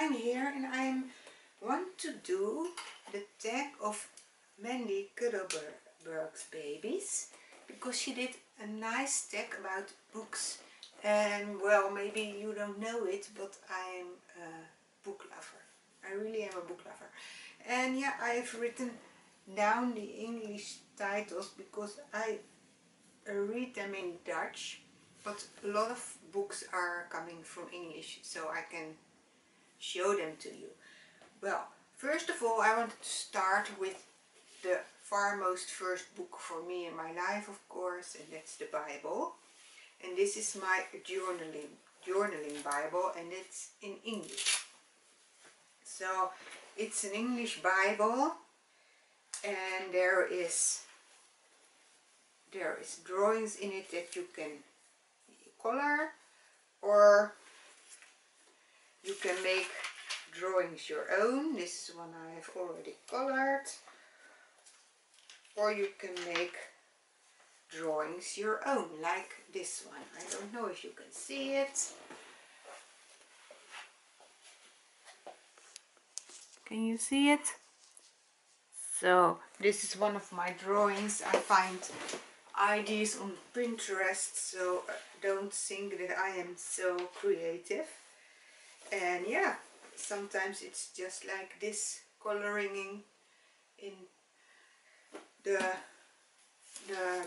I'm here and I want to do the tag of Mandy Cuddlebug's babies, because she did a nice tag about books. And well, maybe you don't know it, but I'm a book lover. I really am a book lover. And yeah, I've written down the English titles because I read them in Dutch, but a lot of books are coming from English, so I can show them to you. Well, first of all, I wanted to start with the foremost first book for me in my life, of course, and that's the Bible. And this is my journaling Bible, and it's in English. So it's an English Bible, and there is drawings in it that you can color, or you can make drawings your own. This is one I have already colored. Or you can make drawings your own, like this one. I don't know if you can see it. Can you see it? So this is one of my drawings. I find ideas on Pinterest, so don't think that I am so creative. And yeah, sometimes it's just like this, coloring in the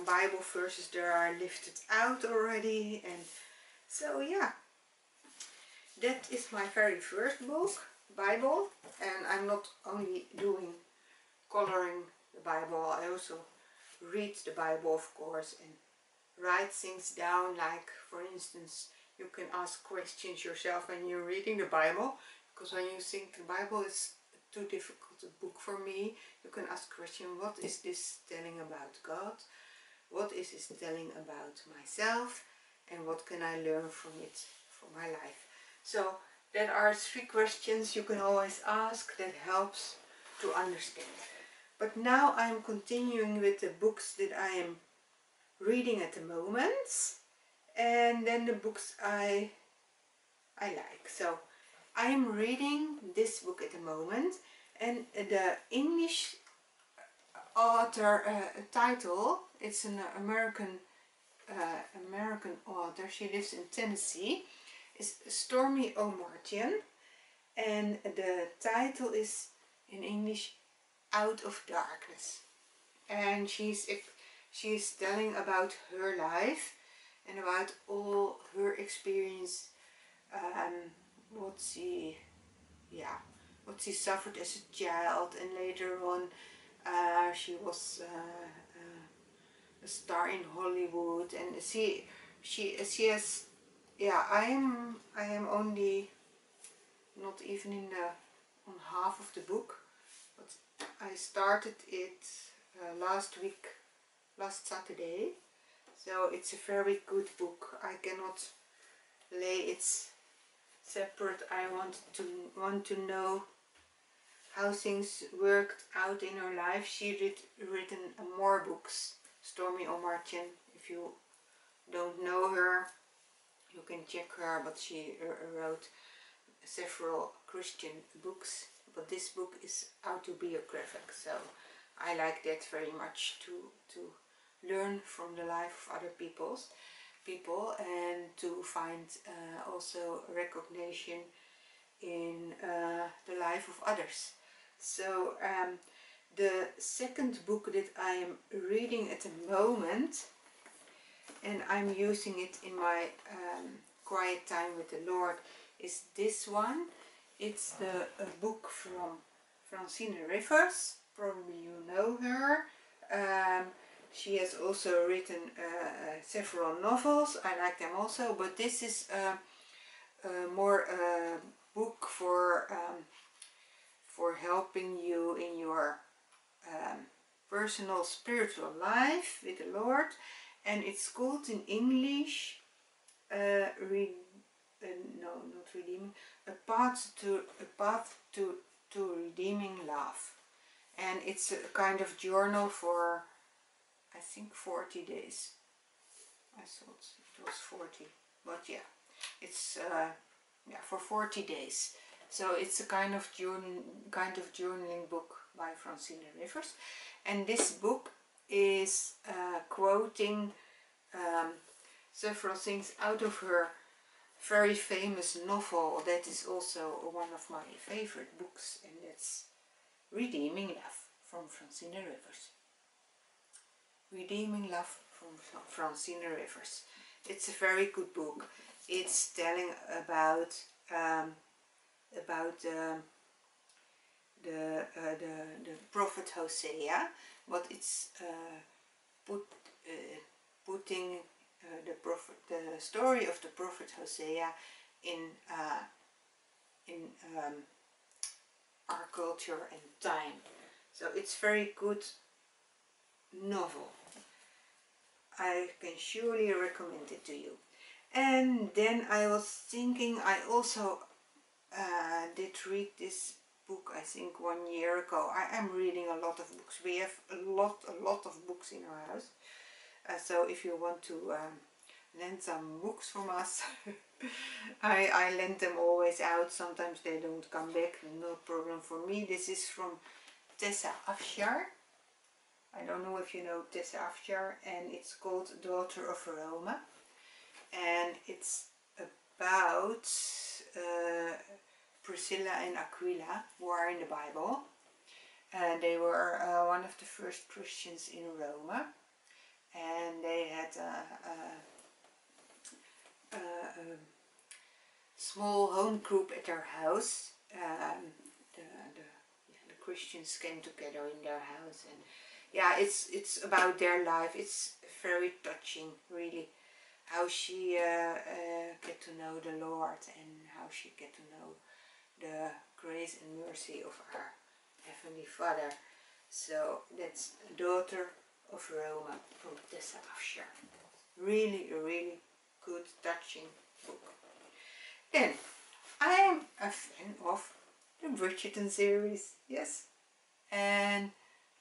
Bible verses that are lifted out already. And so yeah, that is my very first book, Bible. And I'm not only doing coloring the Bible, I also read the Bible, of course, and write things down. Like, for instance, you can ask questions yourself when you're reading the Bible, because when you think the Bible is too difficult a book for me, you can ask question: what is this telling about God? What is this telling about myself? And what can I learn from it for my life? So there are 3 questions you can always ask that helps to understand. But now I'm continuing with the books that I am reading at the moment, and then the books I like. So I am reading this book at the moment, and the English author title, it's an American author. She lives in Tennessee. Is Stormy O'Martin, and the title is in English Out of Darkness. And she's telling about her life and about all her experience, what she suffered as a child, and later on she was a star in Hollywood. And she has, yeah, I am only not even on half of the book, but I started it last Saturday. So it's a very good book. I cannot lay it separate. I want to know how things worked out in her life. She written more books, Stormy O'Martin. If you don't know her, you can check her, but she wrote several Christian books, but this book is autobiographic, so I like that very much, to learn from the life of other people, and to find also recognition in the life of others. So the second book that I am reading at the moment, and I'm using it in my quiet time with the Lord, is this one. It's a book from Francine Rivers. Probably you know her. She has also written several novels. I like them also, but this is more a book for helping you in your personal spiritual life with the Lord. And it's called in English no, not redeeming, a path to redeeming love. And it's a kind of journal for, I think, 40 days. I thought it was 40, but yeah, it's for 40 days. So it's a kind of journaling book by Francine Rivers, and this book is quoting several things out of her very famous novel that is also one of my favorite books, and that's Redeeming Love from Francine Rivers. Redeeming Love from Francine Rivers. It's a very good book. It's telling about the prophet Hosea, but it's putting the story of the prophet Hosea in our culture and time. So it's very good novel. I can surely recommend it to you. And then I was thinking, I also did read this book, I think 1 year ago. I am reading a lot of books. We have a lot of books in our house. So if you want to lend some books from us, I lend them always out. Sometimes they don't come back, no problem for me. This is from Tessa Afshar. I don't know if you know Tessa Afshar, and it's called Daughter of Roma, and it's about Priscilla and Aquila, who are in the Bible. They were one of the first Christians in Roma, and they had a small home group at their house. The Christians came together in their house, and yeah, it's about their life. It's very touching, really, how she get to know the Lord and how she get to know the grace and mercy of our Heavenly Father. So that's Daughter of Roma from Tessa Afshar. Really, really good, touching book. Then I am a fan of the Bridgerton series, yes, and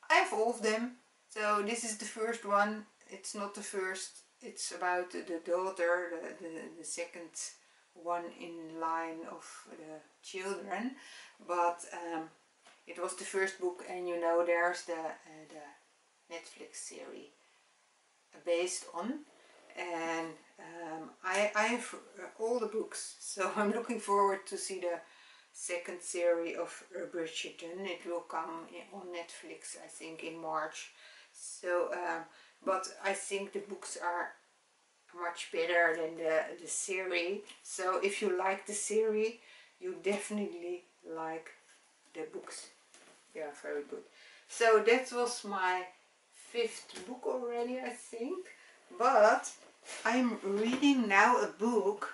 I have all of them. So this is the first one. It's not the first. It's about the daughter, the second one in line of the children. But it was the first book, and you know there's the Netflix series based on. And I have all the books, so I'm looking forward to see the second series of Bridgerton. It will come on Netflix, I think, in March. So, but I think the books are much better than the series. So if you like the series, you definitely like the books. They are very good. So that was my 5th book already, I think. But I'm reading now a book,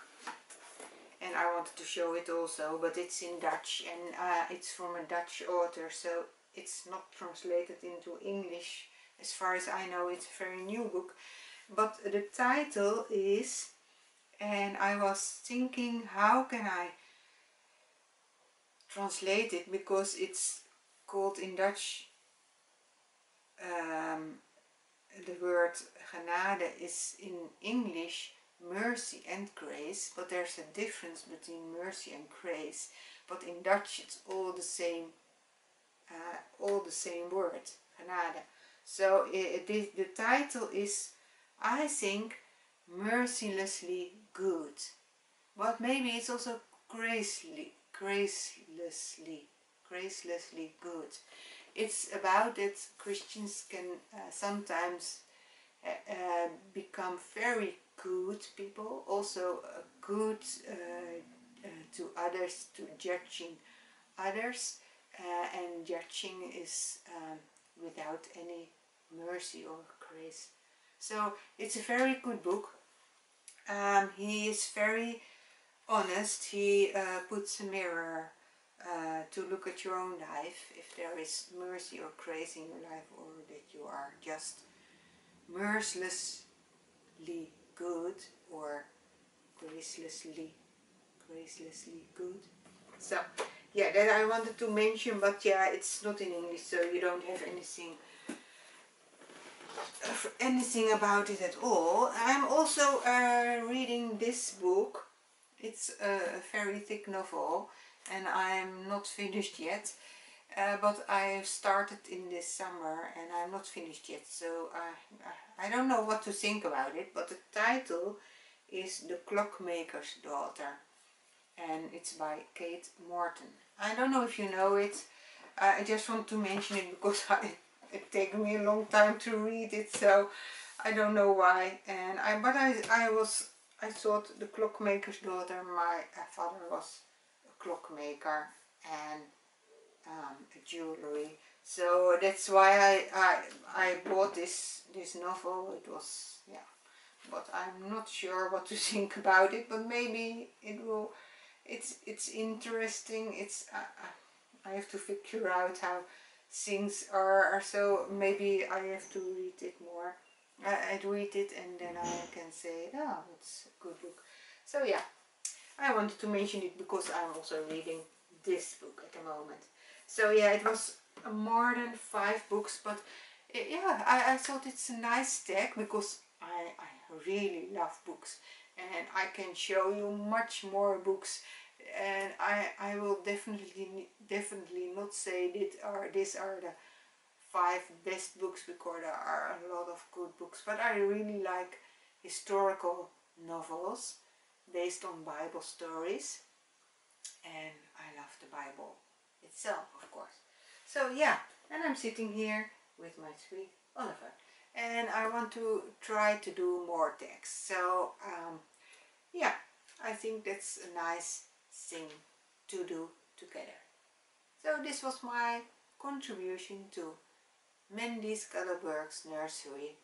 and I wanted to show it also, but it's in Dutch, and it's from a Dutch author, so it's not translated into English. As far as I know, it's a very new book. But the title is, and I was thinking, how can I translate it, because it's called in Dutch, the word genade is in English mercy and grace, but there's a difference between mercy and grace. But in Dutch it's all the same word, genade. So the title is, I think, Mercilessly Good, but maybe it's also gracelessly good. It's about that Christians can sometimes become very good people, also good to others, to judging others, and judging is without any mercy or grace. So it's a very good book. He is very honest. He puts a mirror to look at your own life, if there is mercy or grace in your life, or that you are just mercilessly good or gracelessly good. So yeah, that I wanted to mention, but yeah, it's not in English, so you don't have anything about it at all. I'm also reading this book. It's a very thick novel, and I'm not finished yet. But I've started in this summer and I'm not finished yet, so I don't know what to think about it, but the title is The Clockmaker's Daughter and it's by Kate Morton. I don't know if you know it. I just want to mention it because it takes me a long time to read it, so I don't know why. And I thought The Clockmaker's Daughter. My father was a clockmaker and a jewelry, so that's why I bought this novel. It was, yeah, but I'm not sure what to think about it, but maybe it will. It's interesting. It's I have to figure out how things are, so maybe I have to read it more. I'd read it and then I can say, oh, it's a good book. So yeah, I wanted to mention it because I'm also reading this book at the moment. So yeah, it was more than 5 books, but yeah, I thought it's a nice stack because I really love books and I can show you much more books, and I will definitely not say these are the 5 best books, because there are a lot of good books, but I really like historical novels based on Bible stories, and I love the Bible itself, of course. So yeah, and I'm sitting here with my sweet Oliver, and I want to try to do more text. So yeah, I think that's a nice thing to do together. So this was my contribution to Mandy's Cuddlebug's Nursery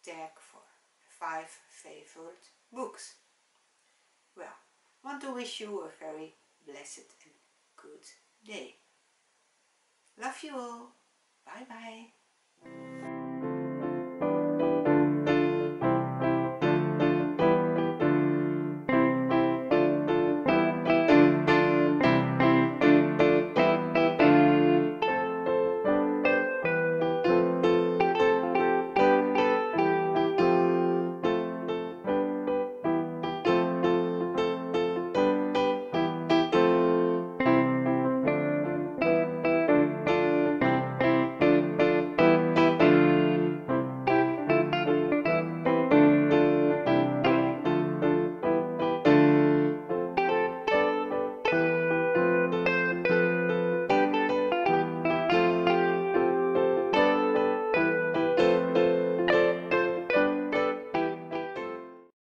tag for 5 favorite books. Well, want to wish you a very blessed and good day. Love you all. Bye bye.